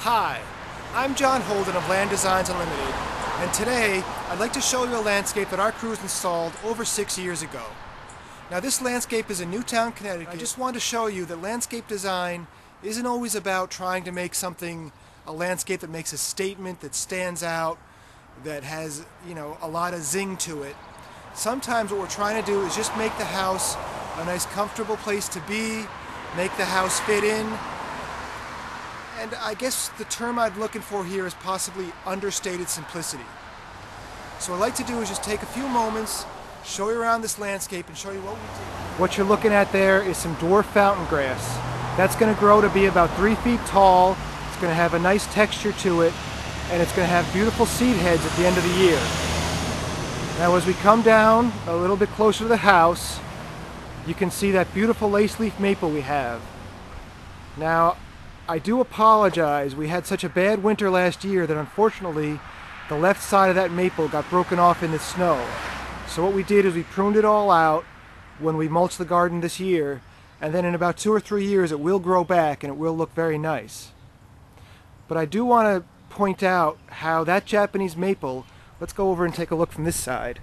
Hi, I'm John Holden of Land Designs Unlimited, and today I'd like to show you a landscape that our crews installed over 6 years ago. Now this landscape is in Newtown, Connecticut. I just want to show you that landscape design isn't always about trying to make something, a landscape that makes a statement, that stands out, that has, a lot of zing to it. Sometimes what we're trying to do is just make the house a nice comfortable place to be, make the house fit in. And I guess the term I'm looking for here is possibly understated simplicity. So what I'd like to do is just take a few moments, show you around this landscape and show you what we did. What you're looking at there is some dwarf fountain grass. That's going to grow to be about 3 feet tall. It's going to have a nice texture to it, and it's going to have beautiful seed heads at the end of the year. Now as we come down a little bit closer to the house, you can see that beautiful lace leaf maple we have. Now, I do apologize. We had such a bad winter last year that unfortunately the left side of that maple got broken off in the snow. So what we did is we pruned it all out when we mulched the garden this year, and then in about 2 or 3 years it will grow back and it will look very nice. But I do want to point out how that Japanese maple, let's go over and take a look from this side.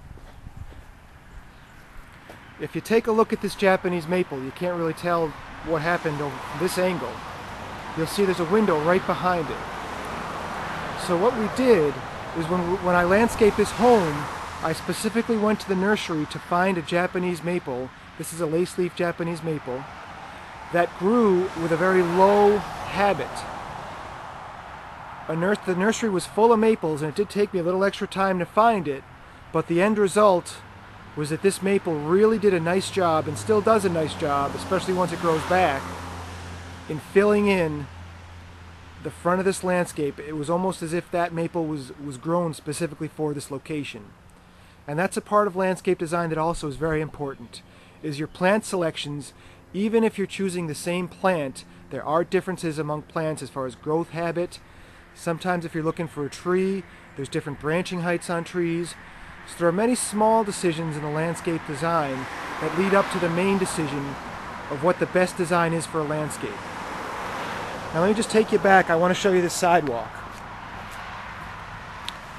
If you take a look at this Japanese maple, you can't really tell what happened over this angle. You'll see there's a window right behind it. So what we did is when I landscaped this home, I specifically went to the nursery to find a Japanese maple. This is a lace leaf Japanese maple that grew with a very low habit. The nursery was full of maples, and it did take me a little extra time to find it, but the end result was that this maple really did a nice job, and still does a nice job, especially once it grows back, in filling in the front of this landscape. It was almost as if that maple was grown specifically for this location. And that's a part of landscape design that also is very important, is your plant selections. Even if you're choosing the same plant, there are differences among plants as far as growth habit. Sometimes if you're looking for a tree, there's different branching heights on trees. So there are many small decisions in the landscape design that lead up to the main decision of what the best design is for a landscape. Now let me just take you back. I want to show you this sidewalk.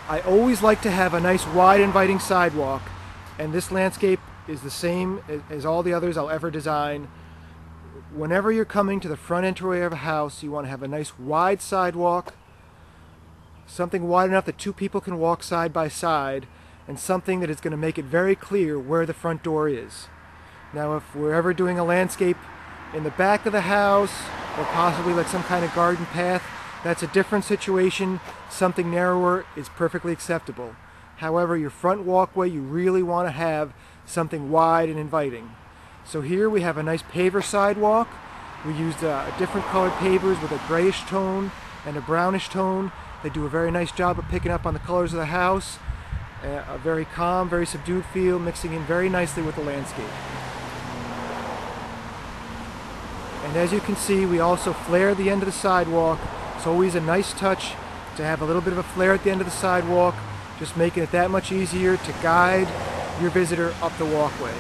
I always like to have a nice wide inviting sidewalk, and this landscape is the same as all the others I'll ever design. Whenever you're coming to the front entryway of a house, you want to have a nice wide sidewalk, something wide enough that 2 people can walk side by side, and something that is going to make it very clear where the front door is. Now if we're ever doing a landscape in the back of the house, or possibly like some kind of garden path, that's a different situation. Something narrower is perfectly acceptable. However, your front walkway, you really want to have something wide and inviting. So here we have a nice paver sidewalk. We used different colored pavers with a grayish tone and a brownish tone. They do a very nice job of picking up on the colors of the house. A very calm, very subdued feel, mixing in very nicely with the landscape. And as you can see, we also flare the end of the sidewalk. It's always a nice touch to have a little bit of a flare at the end of the sidewalk, just making it that much easier to guide your visitor up the walkway.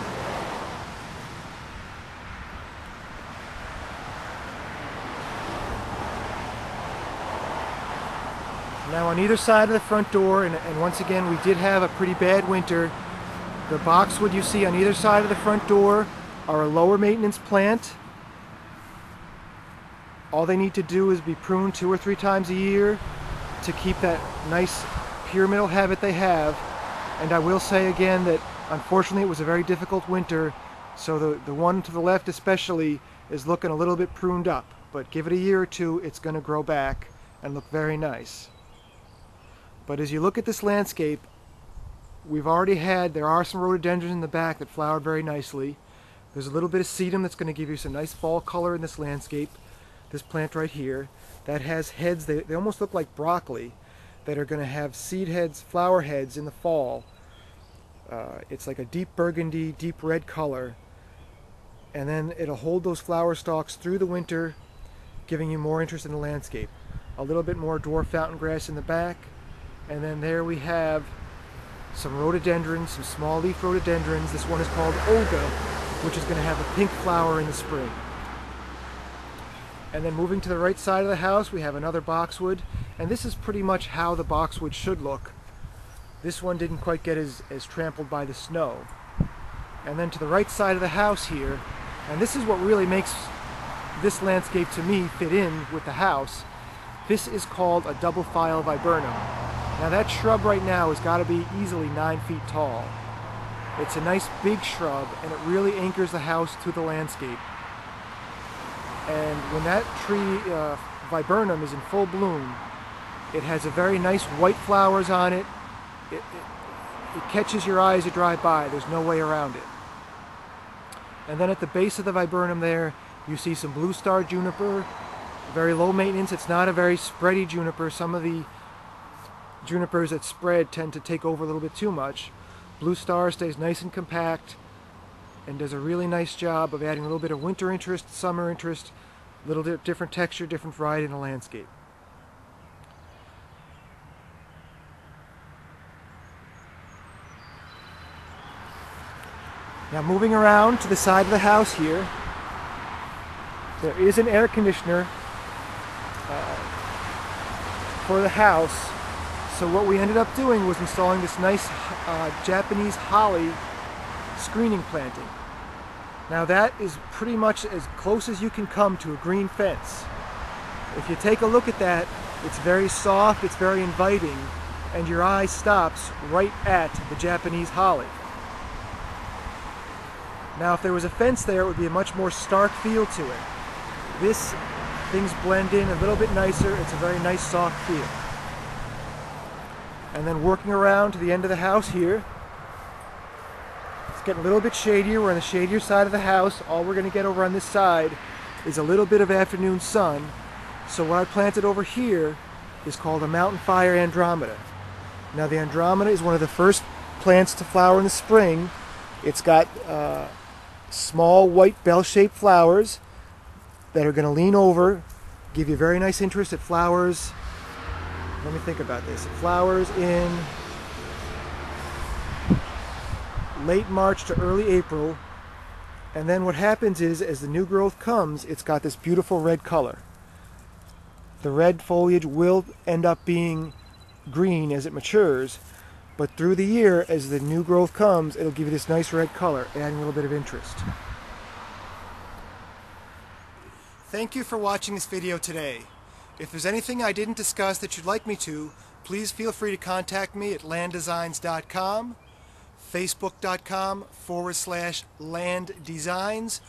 Now on either side of the front door, and once again we did have a pretty bad winter, the boxwood you see on either side of the front door are a lower maintenance plant. All they need to do is be pruned 2 or 3 times a year to keep that nice pyramidal habit they have. And I will say again that unfortunately it was a very difficult winter, so the one to the left especially is looking a little bit pruned up. But give it a year or 2, it's going to grow back and look very nice. But as you look at this landscape, there are some rhododendrons in the back that flowered very nicely. There's a little bit of sedum that's going to give you some nice fall color in this landscape. This plant right here, that has heads, they almost look like broccoli, that are going to have seed heads, flower heads in the fall. It's like a deep burgundy, deep red color. And then it'll hold those flower stalks through the winter, giving you more interest in the landscape. A little bit more dwarf fountain grass in the back. And then there we have some rhododendrons, some small leaf rhododendrons. This one is called Olga, which is going to have a pink flower in the spring. And then moving to the right side of the house, we have another boxwood. And this is pretty much how the boxwood should look. This one didn't quite get as trampled by the snow. And then to the right side of the house here, and this is what really makes this landscape to me fit in with the house. This is called a double file viburnum. Now that shrub right now has got to be easily 9 feet tall. It's a nice big shrub, and it really anchors the house to the landscape. And when that tree, viburnum, is in full bloom, it has a very nice white flowers on it. It catches your eye as you drive by. There's no way around it. And then at the base of the viburnum there, you see some blue star juniper. Very low maintenance. It's not a very spready juniper. Some of the junipers that spread tend to take over a little bit too much. Blue star stays nice and compact and does a really nice job of adding a little bit of winter interest, summer interest, a little bit different texture, different variety in the landscape. Now moving around to the side of the house here, there is an air conditioner for the house. So what we ended up doing was installing this nice Japanese holly screening planting. Now that is pretty much as close as you can come to a green fence. If you take a look at that, it's very soft, it's very inviting, and your eye stops right at the Japanese holly. Now if there was a fence there, it would be a much more stark feel to it. This, things blend in a little bit nicer. It's a very nice soft feel. And then working around to the end of the house here, it's getting a little bit shadier. We're on the shadier side of the house. All we're going to get over on this side is a little bit of afternoon sun. So what I planted over here is called a mountain fire andromeda. Now the andromeda is one of the first plants to flower in the spring. It's got small white bell-shaped flowers that are going to lean over, give you very nice interest. It flowers, let me think about this, it flowers in late March to early April, and then what happens is, as the new growth comes, it's got this beautiful red color. The red foliage will end up being green as it matures, but through the year, as the new growth comes, it'll give you this nice red color, adding a little bit of interest. Thank you for watching this video today. If there's anything I didn't discuss that you'd like me to, please feel free to contact me at landdesigns.com, facebook.com/landdesigns,